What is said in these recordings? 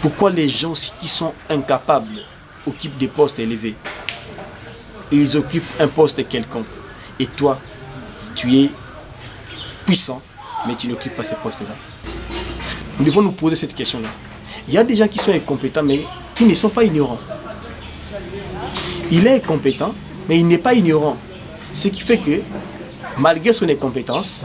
Pourquoi les gens qui sont incapables occupent des postes élevés? Ils occupent un poste quelconque. Et toi, tu es puissant, mais tu n'occupes pas ces postes-là. Nous devons nous poser cette question-là. Il y a des gens qui sont incompétents, mais qui ne sont pas ignorants. Il est incompétent, mais il n'est pas ignorant. Ce qui fait que, malgré son incompétence,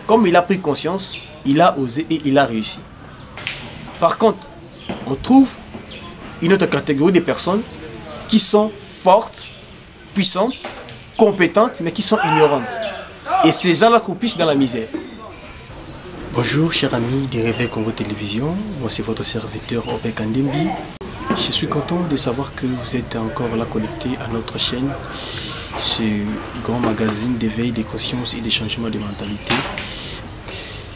comme il a pris conscience, il a osé et il a réussi. Par contre, on trouve une autre catégorie de personnes qui sont fortes, puissantes, compétentes, mais qui sont ignorantes. Et ces gens-là croupissent dans la misère. Bonjour, chers amis de Réveil Congo Télévision. Moi, c'est votre serviteur Obek Andembi. Je suis content de savoir que vous êtes encore là connecté à notre chaîne, ce grand magazine d'éveil des consciences et des changements de mentalité.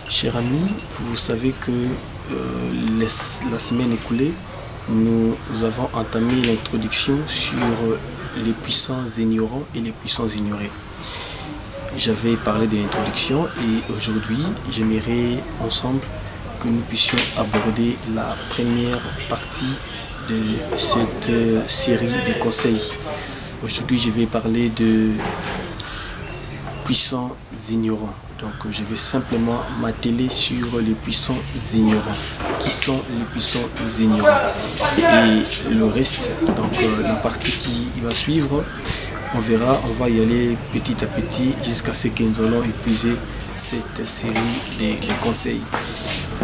Chers amis, vous savez que la semaine écoulée, nous avons entamé l'introduction sur les puissants ignorants et les puissants ignorés. J'avais parlé de l'introduction et aujourd'hui, j'aimerais ensemble que nous puissions aborder la première partie de cette série de conseils. Aujourd'hui, je vais parler de puissants ignorants. Donc, je vais simplement m'atteler sur les puissants ignorants. Qui sont les puissants ignorants? Et le reste, donc la partie qui va suivre, on verra, on va y aller petit à petit jusqu'à ce que nous allons épuiser cette série de conseils.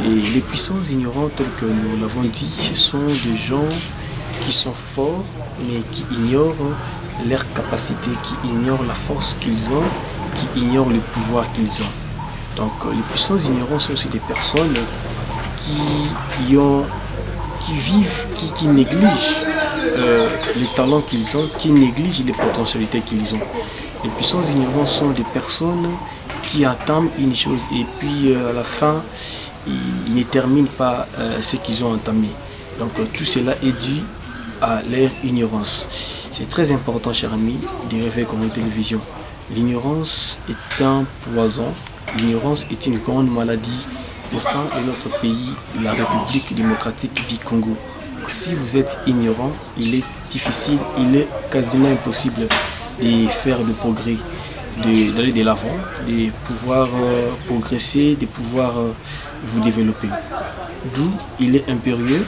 Et les puissants ignorants, tels que nous l'avons dit, ce sont des gens qui sont forts, mais qui ignorent leurs capacités, qui ignorent la force qu'ils ont, qui ignorent le pouvoir qu'ils ont. Donc les puissants ignorants sont aussi des personnes qui négligent les talents qu'ils ont, qui négligent les potentialités qu'ils ont. Les puissants ignorants sont des personnes qui entament une chose et puis à la fin, ils ne terminent pas ce qu'ils ont entamé. Donc tout cela est dû à leur ignorance. C'est très important, chers amis, de Réveil Congo Télévision. L'ignorance est un poison, l'ignorance est une grande maladie au sein de notre pays, la République démocratique du Congo. Si vous êtes ignorant, il est difficile, il est quasiment impossible de faire de progrès, d'aller de l'avant, de pouvoir progresser, de pouvoir vous développer. D'où il est impérieux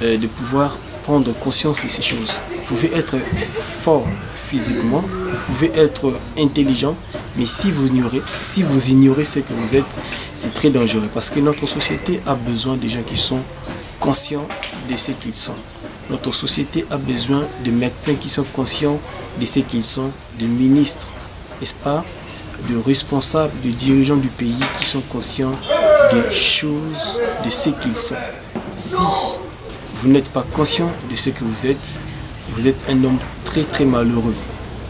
de pouvoir prendre conscience de ces choses. Vous pouvez être fort physiquement, vous pouvez être intelligent, mais si vous ignorez ce que vous êtes, c'est très dangereux parce que notre société a besoin de gens qui sont conscients de ce qu'ils sont. Notre société a besoin de médecins qui sont conscients de ce qu'ils sont, de ministres, n'est-ce pas, de responsables, de dirigeants du pays qui sont conscients des choses, de ce qu'ils sont. Si vous n'êtes pas conscient de ce que vous êtes un homme très très malheureux.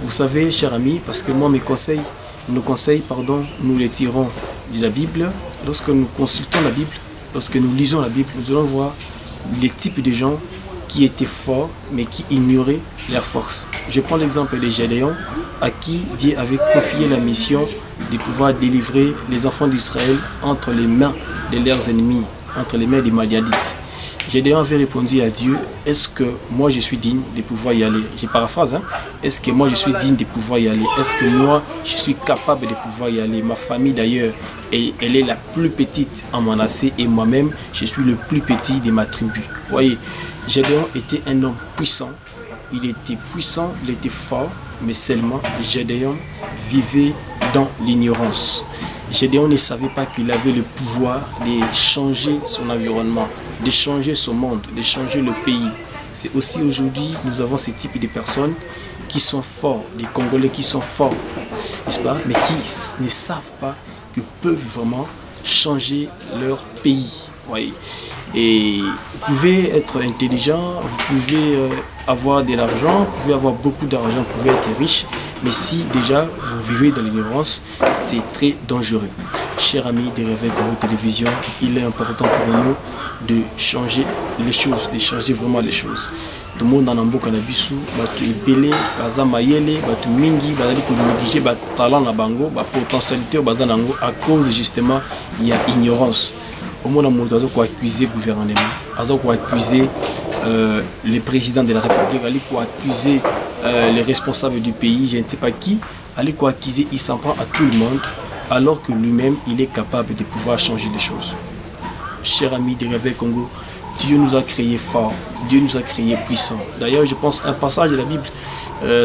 Vous savez, chers amis, parce que moi, nos conseils, nous les tirons de la Bible. Lorsque nous consultons la Bible, lorsque nous lisons la Bible, nous allons voir les types de gens qui étaient forts, mais qui ignoraient leur force. Je prends l'exemple de Gédéon, à qui Dieu avait confié la mission de pouvoir délivrer les enfants d'Israël entre les mains de leurs ennemis, entre les mains des Madianites. Gédéon avait répondu à Dieu, est-ce que moi je suis digne de pouvoir y aller? J'ai paraphrase, hein? Est-ce que moi je suis digne de pouvoir y aller? Est-ce que moi je suis capable de pouvoir y aller? Ma famille d'ailleurs, elle est la plus petite en Manassé et moi-même je suis le plus petit de ma tribu. Vous voyez, Gédéon était un homme puissant, il était puissant, il était fort, mais seulement Gédéon vivait dans l'ignorance. Gédéon ne savait pas qu'il avait le pouvoir de changer son environnement, de changer son monde, de changer le pays. C'est aussi aujourd'hui, nous avons ce type de personnes qui sont forts, des Congolais qui sont forts, n'est-ce pas, mais qui ne savent pas qu'ils peuvent vraiment changer leur pays. Oui. Et vous pouvez être intelligent, vous pouvez avoir de l'argent, vous pouvez avoir beaucoup d'argent, vous pouvez être riche, mais si déjà vous vivez dans l'ignorance, c'est très dangereux. Chers amis de Réveil Congo Télévision, il est important pour nous de changer les choses, de changer vraiment les choses. Tout le monde en amboka na bisu, batu ebele, baza mayele, batu mingi, bazali ko négliger ba talent na bango, ba potentialité baza nango à cause justement il y a ignorance. au moins on a accusé le gouvernement, on a accusé le président de la République, on a accusé les responsables du pays, je ne sais pas qui, on a accusé, il s'en prend à tout le monde, alors que lui-même, il est capable de pouvoir changer les choses. Chers amis de Réveil Congo, Dieu nous a créés forts, Dieu nous a créés puissants. D'ailleurs, je pense un passage de la Bible,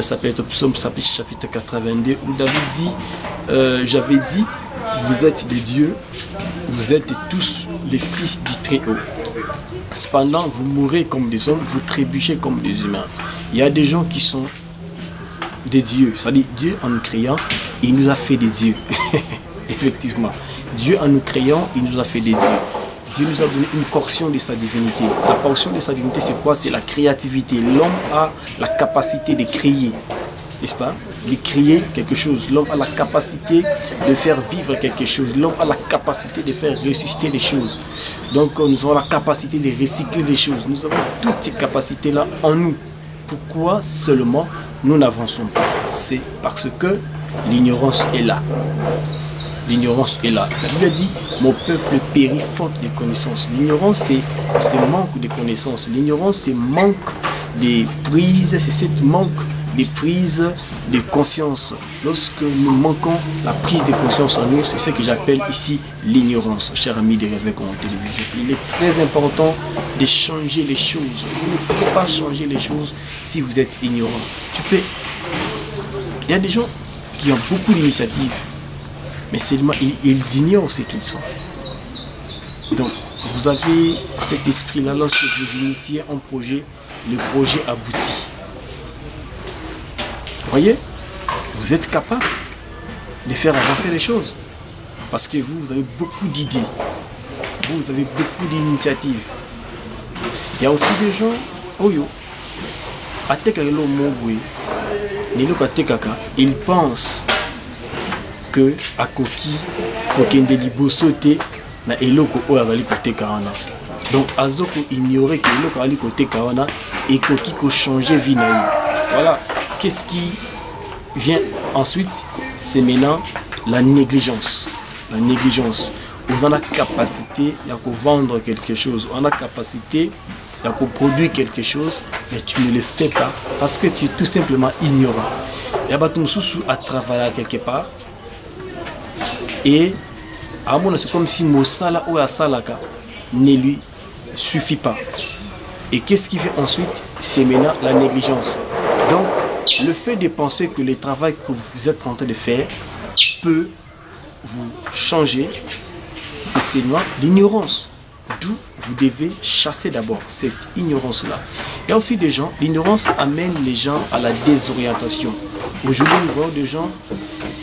ça peut être Psaume chapitre 82, où David dit, j'avais dit, vous êtes des dieux, vous êtes tous les fils du Très-Haut. Cependant, vous mourrez comme des hommes, vous trébuchez comme des humains. Il y a des gens qui sont des dieux, c'est-à-dire Dieu en nous créant, il nous a fait des dieux. Effectivement, Dieu en nous créant, il nous a fait des dieux. Dieu nous a donné une portion de sa divinité. La portion de sa divinité, c'est quoi? C'est la créativité. L'homme a la capacité de créer, n'est-ce pas? De créer quelque chose. L'homme a la capacité de faire vivre quelque chose. L'homme a la capacité de faire ressusciter des choses. Donc nous avons la capacité de recycler des choses. Nous avons toutes ces capacités-là en nous. Pourquoi seulement nous n'avançons pas? C'est parce que l'ignorance est là. L'ignorance est là. La Bible dit, mon peuple périt faute de connaissances. L'ignorance, c'est manque de connaissances. L'ignorance, c'est manque de prise, c'est cette manque de prise de conscience. Lorsque nous manquons la prise de conscience en nous, c'est ce que j'appelle ici l'ignorance. Chers amis de Réveil Congo Télévision, il est très important de changer les choses. Vous ne pouvez pas changer les choses si vous êtes ignorant. Il y a des gens qui ont beaucoup d'initiatives, mais seulement ils ignorent ce qu'ils sont. Donc, vous avez cet esprit-là lorsque vous initiez un projet, le projet aboutit. Vous voyez, vous êtes capable de faire avancer les choses. Parce que vous avez beaucoup d'idées. Vous avez beaucoup d'initiatives. Il y a aussi des gens, ils pensent que à Koki, Kokendeli Bosote, na eloko o avali côté Kawana. Donc Azoko ignorait que eloko avali côté Kawana et Koki ko changer vie na. Voilà. Qu'est-ce qui vient ensuite? C'est maintenant la négligence. La négligence. Vous en avez capacité de vendre quelque chose. On a capacité de produire quelque chose, mais tu ne le fais pas parce que tu es tout simplement ignorant. Il y a des gens à travailler quelque part. Et c'est comme si Mosala ou Asalaka ne lui suffit pas. Et qu'est-ce qui fait ensuite? C'est maintenant la négligence. Donc, le fait de penser que le travail que vous êtes en train de faire peut vous changer, c'est seulement l'ignorance. D'où vous devez chasser d'abord cette ignorance-là. Il y a aussi des gens, l'ignorance amène les gens à la désorientation. Aujourd'hui, nous voyons des gens,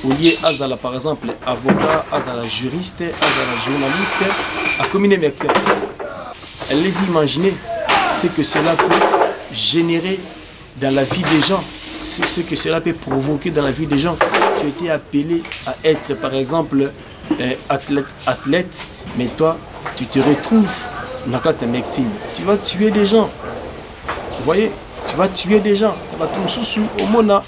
au lieu d'Azala par exemple, avocat, Azala juriste, Azala journaliste, à commune médecin. Allez imaginer ce que cela peut générer dans la vie des gens, ce que cela peut provoquer dans la vie des gens. Tu as été appelé à être par exemple athlète, mais toi, tu te retrouves dans ta médecine. Tu vas tuer des gens. Vous voyez, tu vas tuer des gens. Au Mona,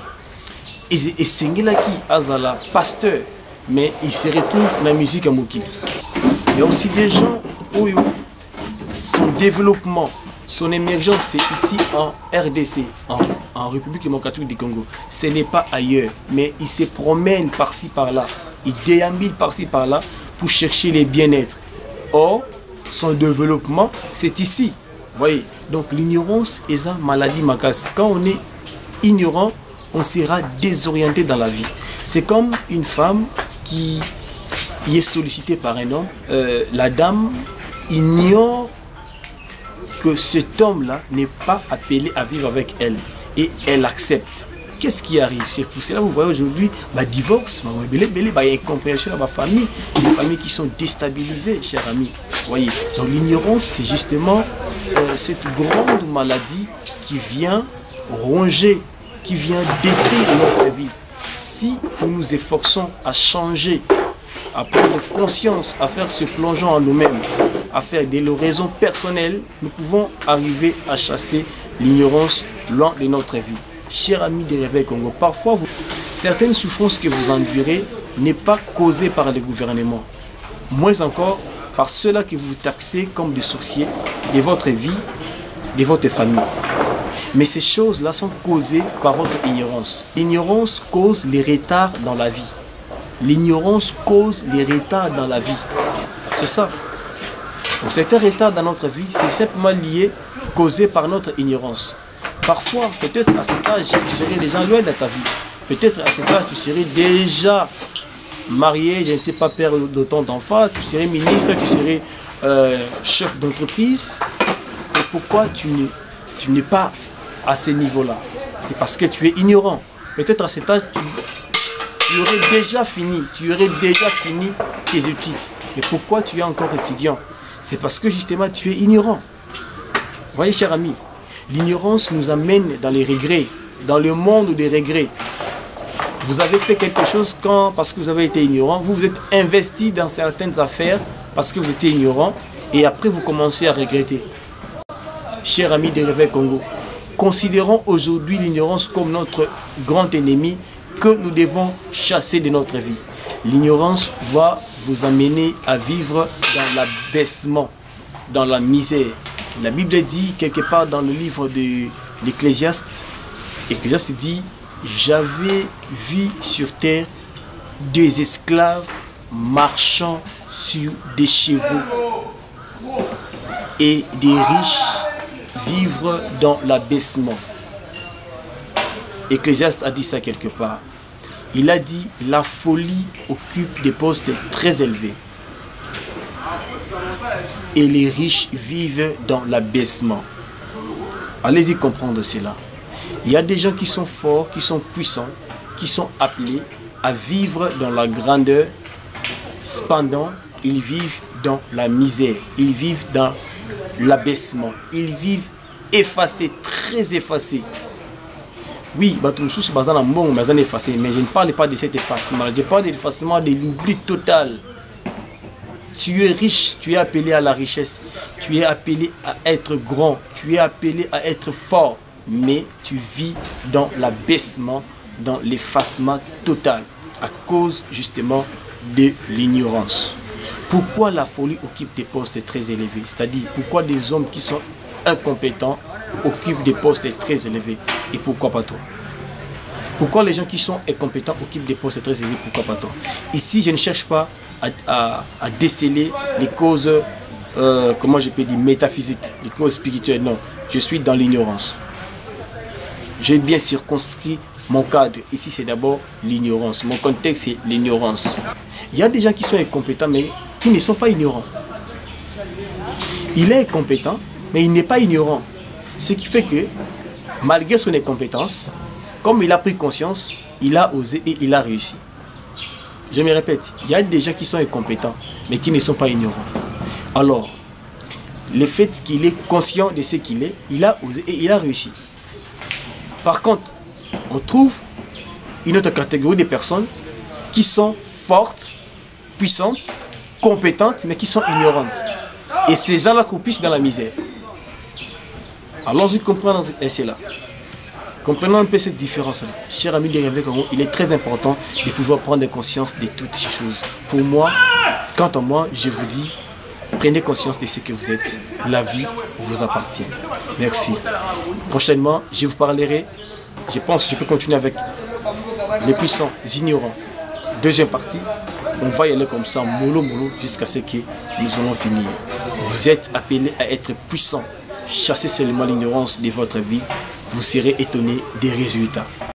et c'est là qui Azala, pasteur, mais il se retrouve dans la musique à Moki. Il y a aussi des gens où son développement, son émergence, c'est ici en RDC, en République démocratique du Congo. Ce n'est pas ailleurs, mais il se promène par-ci par-là, il déambule par-ci par-là pour chercher les bien-être. Or, son développement, c'est ici. Vous voyez, donc l'ignorance est une maladie macasse. Quand on est ignorant, on sera désorienté dans la vie. C'est comme une femme qui est sollicitée par un homme. La dame ignore que cet homme-là n'est pas appelé à vivre avec elle. Et elle accepte. Qu'est-ce qui arrive? C'est pour cela que vous voyez aujourd'hui, divorce, incompréhension dans ma famille, des familles qui sont déstabilisées, chers amis. Vous voyez, donc l'ignorance, c'est justement cette grande maladie qui vient ronger, qui vient détruire notre vie. Si nous nous efforçons à changer, à prendre conscience, à faire ce plongeon en nous-mêmes, à faire des raisons personnelles, nous pouvons arriver à chasser l'ignorance loin de notre vie. Chers amis de Réveil Congo, parfois, certaines souffrances que vous endurez n'est pas causées par le gouvernement. Moins encore, par ceux-là que vous taxez comme des sorciers de votre vie, de votre famille. Mais ces choses-là sont causées par votre ignorance. L'ignorance cause les retards dans la vie. L'ignorance cause les retards dans la vie. C'est ça. Donc, certains retards dans notre vie, c'est simplement lié, causé par notre ignorance. Parfois, peut-être à cet âge, tu serais déjà loin de ta vie. Peut-être à cet âge, tu serais déjà marié, je ne sais pas, père d'autant d'enfants, tu serais ministre, tu serais chef d'entreprise. Et pourquoi tu n'es pas à ce niveau-là? C'est parce que tu es ignorant. Peut-être à cet âge, tu aurais déjà fini tes études. Mais pourquoi tu es encore étudiant? C'est parce que justement tu es ignorant. Vous voyez, cher ami, l'ignorance nous amène dans les regrets, dans le monde des regrets. Vous avez fait quelque chose parce que vous avez été ignorant, vous vous êtes investi dans certaines affaires parce que vous étiez ignorant et après vous commencez à regretter. Cher ami de Réveil Congo, considérons aujourd'hui l'ignorance comme notre grand ennemi que nous devons chasser de notre vie. L'ignorance va vous amener à vivre dans l'abaissement, dans la misère. La Bible dit quelque part dans le livre de l'Ecclésiaste, l'Ecclésiaste dit: j'avais vu sur terre des esclaves marchant sur des chevaux et des riches vivre dans l'abaissement. Ecclésiaste a dit ça quelque part. Il a dit: la folie occupe des postes très élevés et les riches vivent dans l'abaissement. Allez-y comprendre cela. Il y a des gens qui sont forts, qui sont puissants, qui sont appelés à vivre dans la grandeur. Cependant, ils vivent dans la misère, ils vivent dans l'abaissement, ils vivent effacés, très effacés. Oui, mais je ne parle pas de cet effacement, je parle de l'effacement de l'oubli total. Tu es riche, tu es appelé à la richesse, tu es appelé à être grand, tu es appelé à être fort, mais tu vis dans l'abaissement, dans l'effacement total, à cause justement de l'ignorance. Pourquoi la folie occupe des postes très élevés? C'est-à-dire, pourquoi des hommes qui sont incompétents occupent des postes très élevés? Et pourquoi pas toi? Pourquoi les gens qui sont incompétents occupent des postes très élevés? Pourquoi pas toi? Ici, je ne cherche pas à déceler les causes, comment je peux dire, métaphysiques, les causes spirituelles. Non, je suis dans l'ignorance. J'ai bien circonscrit mon cadre. Ici, c'est d'abord l'ignorance. Mon contexte, c'est l'ignorance. Il y a des gens qui sont incompétents, mais qui ne sont pas ignorants. Il est incompétent, mais il n'est pas ignorant. Ce qui fait que, malgré son incompétence, comme il a pris conscience, il a osé et il a réussi. Je me répète, il y a des gens qui sont incompétents, mais qui ne sont pas ignorants. Alors, le fait qu'il est conscient de ce qu'il est, il a osé et il a réussi. Par contre, on trouve une autre catégorie de personnes qui sont fortes, puissantes, compétentes, mais qui sont ignorantes. Et ces gens-là croupissent dans la misère. Allons-y comprendre cela. Comprenons un peu cette différence-là. Cher ami de Réveil Congo, il est très important de pouvoir prendre conscience de toutes ces choses. Pour moi, quant à moi, je vous dis, prenez conscience de ce que vous êtes. La vie vous appartient. Merci. Prochainement, je vous parlerai, je pense que je peux continuer avec les puissants ignorants. Deuxième partie, on va y aller comme ça, mollo mollo, jusqu'à ce que nous allons finir. Vous êtes appelés à être puissants. Chassez seulement l'ignorance de votre vie. Vous serez étonné des résultats.